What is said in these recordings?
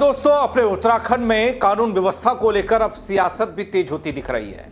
दोस्तों, अपने उत्तराखंड में कानून व्यवस्था को लेकर अब सियासत भी तेज होती दिख रही है।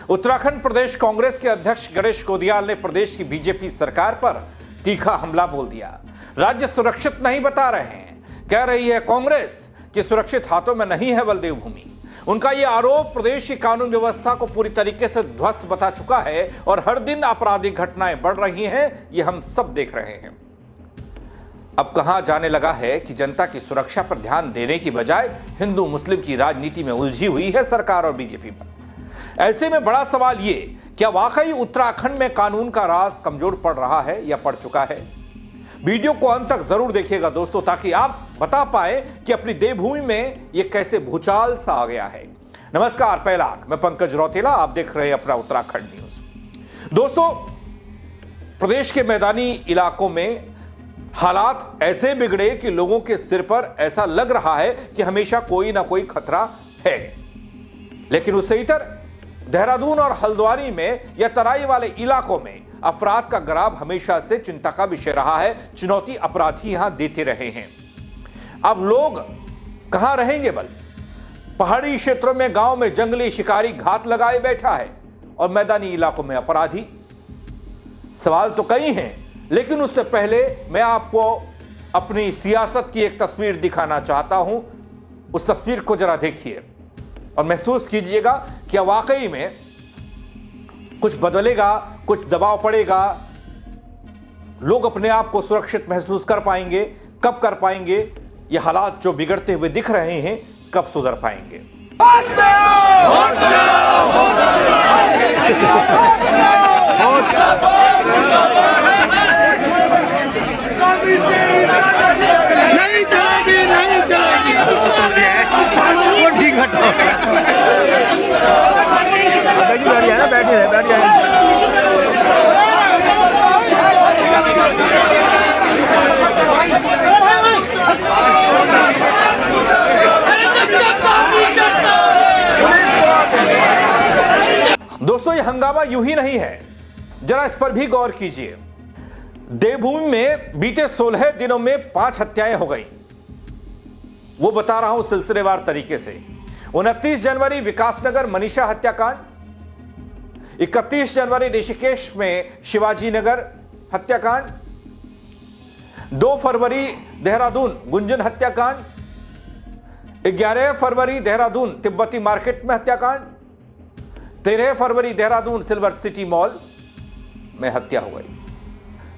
उत्तराखंड प्रदेश कांग्रेस के अध्यक्ष गणेश कोदियाल ने प्रदेश की बीजेपी सरकार पर तीखा हमला बोल दिया। राज्य सुरक्षित नहीं बता रहे हैं, कह रही है कांग्रेस कि सुरक्षित हाथों में नहीं है बलदेव भूमि। उनका यह आरोप प्रदेश की कानून व्यवस्था को पूरी तरीके से ध्वस्त बता चुका है और हर दिन आपराधिक घटनाएं बढ़ रही हैं, ये हम सब देख रहे हैं। अब कहा जाने लगा है कि जनता की सुरक्षा पर ध्यान देने की बजाय हिंदू मुस्लिम की राजनीति में उलझी हुई है सरकार और बीजेपी पर। ऐसे में बड़ा सवाल ये, क्या वाकई उत्तराखंड में कानून का राज कमजोर पड़ रहा है या पड़ चुका है? वीडियो को अंत तक जरूर देखिएगा दोस्तों, ताकि आप बता पाए कि अपनी देवभूमि में यह कैसे भूचाल सा आ गया है। नमस्कार, पहला मैं पंकज रौतेला, आप देख रहे हैं अपना उत्तराखंड न्यूज। दोस्तों, प्रदेश के मैदानी इलाकों में हालात ऐसे बिगड़े कि लोगों के सिर पर ऐसा लग रहा है कि हमेशा कोई ना कोई खतरा है। लेकिन उससे इतर देहरादून और हल्द्वानी में या तराई वाले इलाकों में अपराध का ग्राफ हमेशा से चिंता का विषय रहा है। चुनौती अपराधी यहां देते रहे हैं। अब लोग कहां रहेंगे? बल पहाड़ी क्षेत्रों में, गांव में जंगली शिकारी घात लगाए बैठा है और मैदानी इलाकों में अपराधी। सवाल तो कई हैं, लेकिन उससे पहले मैं आपको अपनी सियासत की एक तस्वीर दिखाना चाहता हूं। उस तस्वीर को जरा देखिए और महसूस कीजिएगा कि वाकई में कुछ बदलेगा, कुछ दबाव पड़ेगा, लोग अपने आप को सुरक्षित महसूस कर पाएंगे। कब कर पाएंगे? ये हालात जो बिगड़ते हुए दिख रहे हैं, कब सुधर पाएंगे? नहीं चलेगी, नहीं चलेगी। वो ठीक हटो। बैठ जाए ना, बैठ जाए। दोस्तों, ये हंगामा यूं ही नहीं है, जरा इस पर भी गौर कीजिए। देवभूमि में बीते 16 दिनों में 5 हत्याएं हो गई। वो बता रहा हूं सिलसिलेवार तरीके से। 29 जनवरी विकासनगर मनीषा हत्याकांड, 31 जनवरी ऋषिकेश में शिवाजी नगर हत्याकांड, 2 फरवरी देहरादून गुंजन हत्याकांड, 11 फरवरी देहरादून तिब्बती मार्केट में हत्याकांड, 13 फरवरी देहरादून सिल्वर सिटी मॉल में हत्या हो गई।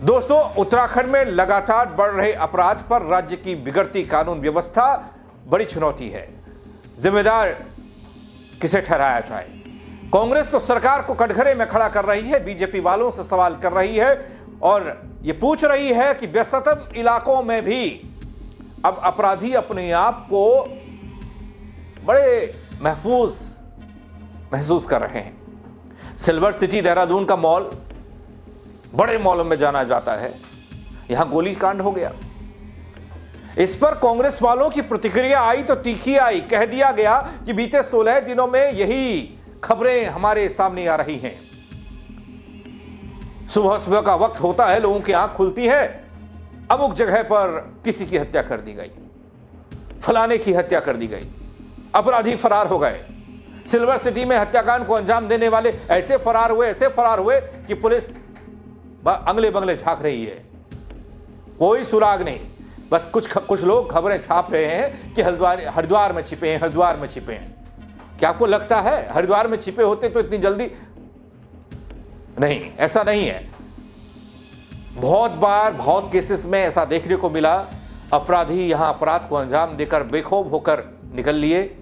दोस्तों, उत्तराखंड में लगातार बढ़ रहे अपराध पर राज्य की बिगड़ती कानून व्यवस्था बड़ी चुनौती है। जिम्मेदार किसे ठहराया जाए? कांग्रेस तो सरकार को कटघरे में खड़ा कर रही है, बीजेपी वालों से सवाल कर रही है और यह पूछ रही है कि व्यस्ततम इलाकों में भी अब अपराधी अपने आप को बड़े महसूस कर रहे हैं। सिल्वर सिटी देहरादून का मॉल बड़े मॉलों में जाना जाता है, यहां गोलीकांड हो गया। इस पर कांग्रेस वालों की प्रतिक्रिया आई तो तीखी आई। कह दिया गया कि बीते 16 दिनों में यही खबरें हमारे सामने आ रही हैं। सुबह सुबह का वक्त होता है, लोगों की आंख खुलती है, अमुक जगह पर किसी की हत्या कर दी गई, फलाने की हत्या कर दी गई, अपराधी फरार हो गए। सिल्वर सिटी में हत्याकांड को अंजाम देने वाले ऐसे फरार हुए कि पुलिस अंगले बंगले झांक रही है, कोई सुराग नहीं। बस कुछ लोग खबरें छाप रहे हैं कि हरिद्वार में छिपे हैं। क्या आपको लगता है हरिद्वार में छिपे होते तो इतनी जल्दी? नहीं, ऐसा नहीं है। बहुत बार, बहुत केसेस में ऐसा देखने को मिला, अपराधी यहां अपराध को अंजाम देकर बेखौफ होकर निकल लिए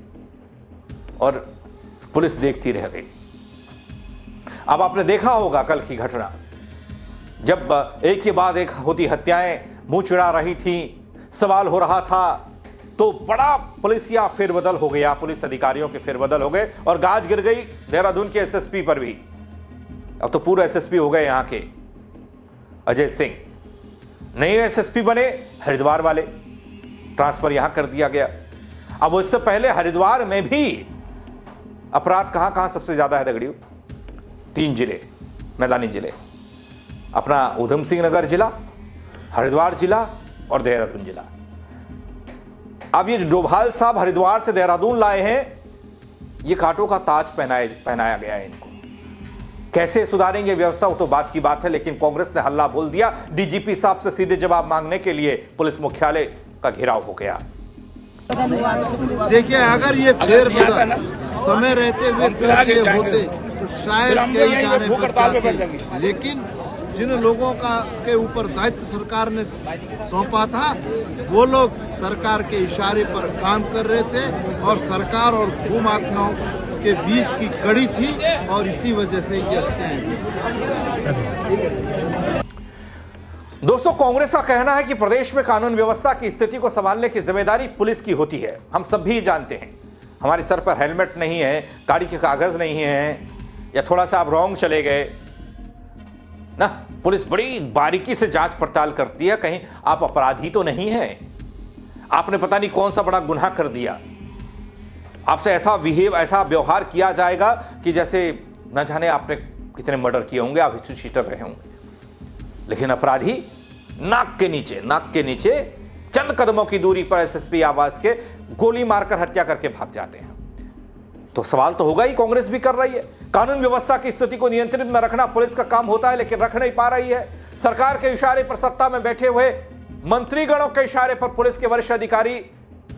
और पुलिस देखती रह गई। अब आपने देखा होगा कल की घटना, जब एक के बाद एक होती हत्याएं मुंह चिढ़ा रही थी, सवाल हो रहा था, तो बड़ा पुलिसिया फेरबदल हो गया, पुलिस अधिकारियों के फेरबदल हो गए और गाज गिर गई देहरादून के एसएसपी पर भी। अब तो पूरा एसएसपी हो गए यहां के अजय सिंह, नए एसएसपी बने हरिद्वार वाले, ट्रांसफर यहां कर दिया गया। अब उससे पहले हरिद्वार में भी अपराध कहां सबसे ज्यादा है दगड़ियों? 3 जिले, मैदानी जिले, अपना उधम सिंह नगर जिला, हरिद्वार जिला और देहरादून जिला। अब ये जो डोभाल साहब हरिद्वार से देहरादून लाए हैं, ये कांटों का ताज पहनाया गया है इनको। कैसे सुधारेंगे व्यवस्था वो तो बात की बात है, लेकिन कांग्रेस ने हल्ला बोल दिया। डीजीपी साहब से सीधे जवाब मांगने के लिए पुलिस मुख्यालय का घेराव हो गया। देखिए, अगर ये फेरबदल समय रहते हुए फिर होते तो शायद कई जाने बच जाते, लेकिन जिन लोगों के ऊपर दायित्व सरकार ने सौंपा था वो लोग सरकार के इशारे पर काम कर रहे थे और सरकार और भूमाफियाओं के बीच की कड़ी थी और इसी वजह से ये हत्याएं हुई। दोस्तों, कांग्रेस का कहना है कि प्रदेश में कानून व्यवस्था की स्थिति को संभालने की जिम्मेदारी पुलिस की होती है। हम सब भी जानते हैं, हमारे सर पर हेलमेट नहीं है, गाड़ी के कागज नहीं है, या थोड़ा सा आप रॉन्ग चले गए ना, पुलिस बड़ी बारीकी से जांच पड़ताल करती है, कहीं आप अपराधी तो नहीं है, आपने पता नहीं कौन सा बड़ा गुनाह कर दिया, आपसे ऐसा व्यवहार किया जाएगा कि जैसे न जाने आपने कितने मर्डर किए होंगे, आप हिस्ट्री शीटर रहे होंगे। लेकिन अपराधी नाक के नीचे चंद कदमों की दूरी पर एसएसपी आवास के गोली मारकर हत्या करके भाग जाते हैं। तो सवाल तो होगा ही, कांग्रेस भी कर रही है। कानून व्यवस्था की स्थिति को नियंत्रित में रखना पुलिस का काम होता है, लेकिन रख नहीं पा रही है। सरकार के इशारे पर सत्ता में बैठे हुए मंत्रीगणों के इशारे पर पुलिस के वरिष्ठ अधिकारी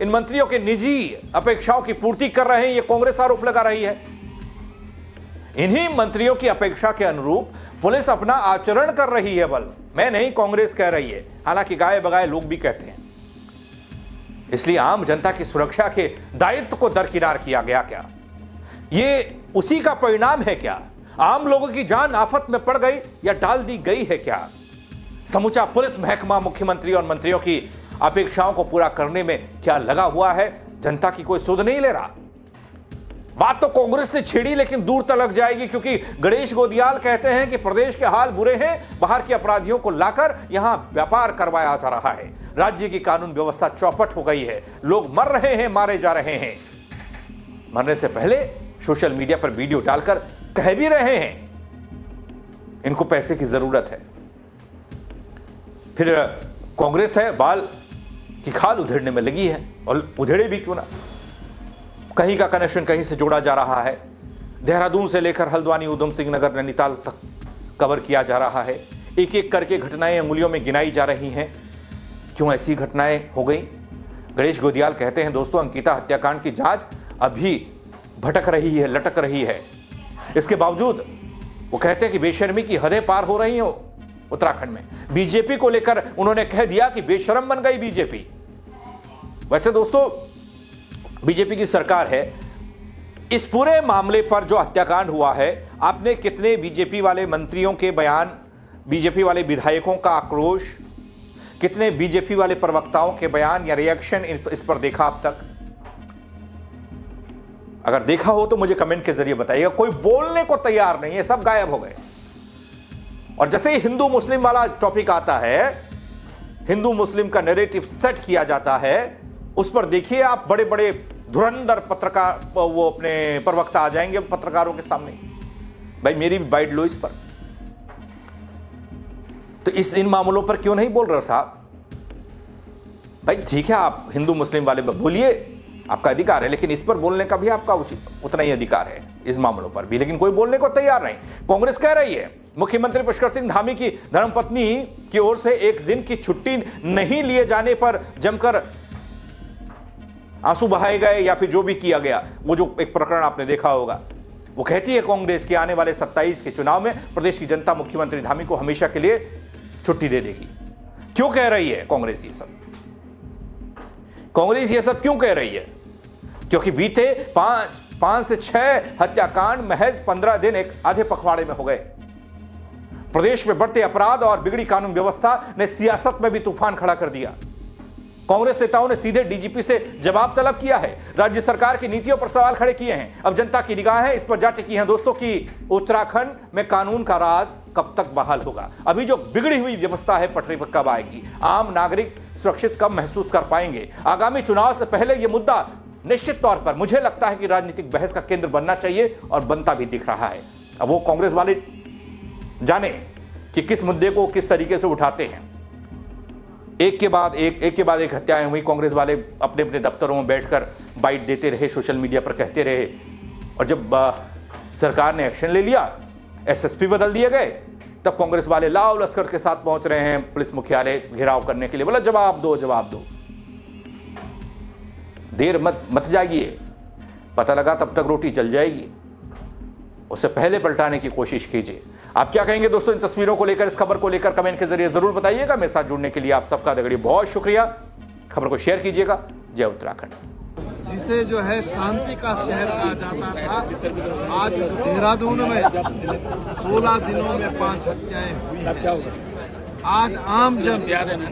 इन मंत्रियों के निजी अपेक्षाओं की पूर्ति कर रहे हैं, यह कांग्रेस आरोप लगा रही है। इन्हीं मंत्रियों की अपेक्षा के अनुरूप पुलिस अपना आचरण कर रही है। बल मैं नहीं, कांग्रेस कह रही है, हालांकि गाए बगाए लोग भी कहते हैं। इसलिए आम जनता की सुरक्षा के दायित्व को दरकिनार किया गया क्या? ये उसी का परिणाम है क्या? आम लोगों की जान आफत में पड़ गई या डाल दी गई है क्या? समूचा पुलिस महकमा मुख्यमंत्री और मंत्रियों की अपेक्षाओं को पूरा करने में क्या लगा हुआ है? जनता की कोई सुध नहीं ले रहा। बात तो कांग्रेस से छिड़ी, लेकिन दूर तक जाएगी, क्योंकि गणेश गोदियाल कहते हैं कि प्रदेश के हाल बुरे हैं, बाहर के अपराधियों को लाकर यहां व्यापार करवाया जा रहा है। राज्य की कानून व्यवस्था चौपट हो गई है, लोग मर रहे हैं, मारे जा रहे हैं। मरने से पहले सोशल मीडिया पर वीडियो डालकर कह भी रहे हैं इनको पैसे की जरूरत है। फिर कांग्रेस है बाल की खाल उधेड़ने में लगी है, और उधेड़े भी क्यों ना, कहीं का कनेक्शन कहीं से जोड़ा जा रहा है। देहरादून से लेकर हल्द्वानी, उधम सिंह नगर, नैनीताल तक कवर किया जा रहा है। एक एक करके घटनाएं अंगुलियों में गिनाई जा रही हैं। क्यों ऐसी घटनाएं हो गई? गणेश गोदियाल कहते हैं दोस्तों, अंकिता हत्याकांड की जांच अभी भटक रही है, लटक रही है। इसके बावजूद वो कहते हैं कि बेशर्मी की हदें पार हो रही हैं उत्तराखंड में। बीजेपी को लेकर उन्होंने कह दिया कि बेशर्म बन गई बीजेपी। वैसे दोस्तों, बीजेपी की सरकार है। इस पूरे मामले पर जो हत्याकांड हुआ है, आपने कितने बीजेपी वाले मंत्रियों के बयान, बीजेपी वाले विधायकों का आक्रोश, कितने बीजेपी वाले प्रवक्ताओं के बयान या रिएक्शन इस पर देखा अब तक? अगर देखा हो तो मुझे कमेंट के जरिए बताइएगा। कोई बोलने को तैयार नहीं है, सब गायब हो गए। और जैसे ही हिंदू मुस्लिम वाला टॉपिक आता है, हिंदू मुस्लिम का नैरेटिव सेट किया जाता है, उस पर देखिए आप बड़े बड़े धुरंधर पत्रकार, वो अपने प्रवक्ता आ जाएंगे पत्रकारों के सामने। भाई मेरी भी बाइट लो इस पर। तो इन मामलों पर क्यों नहीं बोल रहे साहब? भाई ठीक है, आप हिंदू मुस्लिम वाले पर बोलिए, आपका अधिकार है, लेकिन इस पर बोलने का भी आपका उतना ही अधिकार है, इस मामलों पर भी। लेकिन कोई बोलने को तैयार नहीं। कांग्रेस कह रही है मुख्यमंत्री पुष्कर सिंह धामी की धर्मपत्नी की ओर से एक दिन की छुट्टी नहीं लिए जाने पर जमकर आंसू बहाए गए, या फिर जो भी किया गया, वो जो एक प्रकरण आपने देखा होगा। वो कहती है कांग्रेस की आने वाले 27 के चुनाव में प्रदेश की जनता मुख्यमंत्री धामी को हमेशा के लिए छुट्टी दे देगी। क्यों कह रही है कांग्रेस ये सब? कांग्रेस ये सब क्यों कह रही है? क्योंकि बीते 5 से 6 हत्याकांड महज 15 दिन एक आधे पखवाड़े में हो गए। प्रदेश में बढ़ते अपराध और बिगड़ी कानून व्यवस्था ने सियासत में भी तूफान खड़ा कर दिया। कांग्रेस नेताओं ने सीधे डीजीपी से जवाब तलब किया है, राज्य सरकार की नीतियों पर सवाल खड़े किए हैं। अब जनता की निगाहें इस पर जा टिकी हैं दोस्तों कि उत्तराखंड में कानून का राज कब तक बहाल होगा। अभी जो बिगड़ी हुई व्यवस्था है पटरी पर कब आएगी? आम नागरिक सुरक्षित कब महसूस कर पाएंगे? आगामी चुनाव से पहले यह मुद्दा निश्चित तौर पर मुझे लगता है कि राजनीतिक बहस का केंद्र बनना चाहिए, और बनता भी दिख रहा है। अब वो कांग्रेस वाले जाने कि किस मुद्दे को किस तरीके से उठाते हैं। एक के बाद एक हत्याएं हुई। कांग्रेस वाले अपने अपने दफ्तरों में बैठकर बाइट देते रहे, सोशल मीडिया पर कहते रहे, और जब सरकार ने एक्शन ले लिया, एसएसपी बदल दिए गए, तब कांग्रेस वाले लाव लश्कर के साथ पहुंच रहे हैं पुलिस मुख्यालय घेराव करने के लिए। बोला जवाब दो, जवाब दो, देर मत जागिए, पता लगा तब तक रोटी जल जाएगी, उससे पहले पलटाने की कोशिश कीजिए। आप क्या कहेंगे दोस्तों इन तस्वीरों को लेकर, इस खबर को लेकर कमेंट के जरिए जरूर बताइएगा। मेरे साथ जुड़ने के लिए आप सबका दगड़ी बहुत शुक्रिया। खबर को शेयर कीजिएगा। जय उत्तराखंड। जिसे जो है शांति का शहर कहा जाता था, आज देहरादून में 16 दिनों में 5 हत्याएं हुई हैं। आज आम जन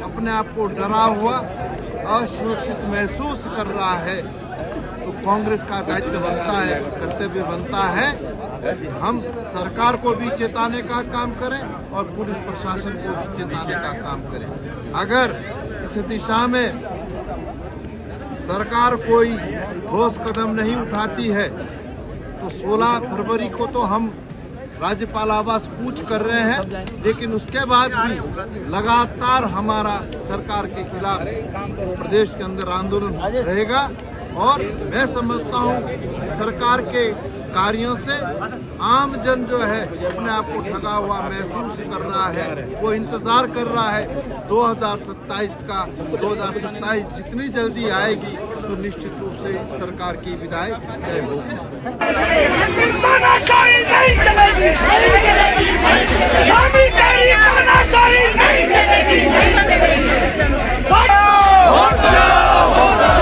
अपने आप को डरा हुआ, असुरक्षित महसूस कर रहा है, तो कांग्रेस का दायित्व बनता है, कर्तव्य बनता है कि हम सरकार को भी चेताने का काम करें और पुलिस प्रशासन को भी चेताने का काम करें। अगर इस दिशा में सरकार कोई ठोस कदम नहीं उठाती है तो 16 फरवरी को तो हम राज्यपाल आवास कूच कर रहे हैं, लेकिन उसके बाद भी लगातार हमारा सरकार के खिलाफ इस प्रदेश के अंदर आंदोलन रहेगा। और मैं समझता हूं कि सरकार के कार्यों से आम जन जो है अपने आप को ठगा हुआ महसूस कर रहा है, वो इंतजार कर रहा है 2027 का। 2027 जितनी जल्दी आएगी तो निश्चित रूप से इस सरकार की विदाई तय होगी। तानाशाही नहीं चलेगी, नहीं चलेगी, नहीं चलेगी। हामी तेरी तानाशाही नहीं चलेगी, नहीं चलेगी। होश जाओ, होश जाओ।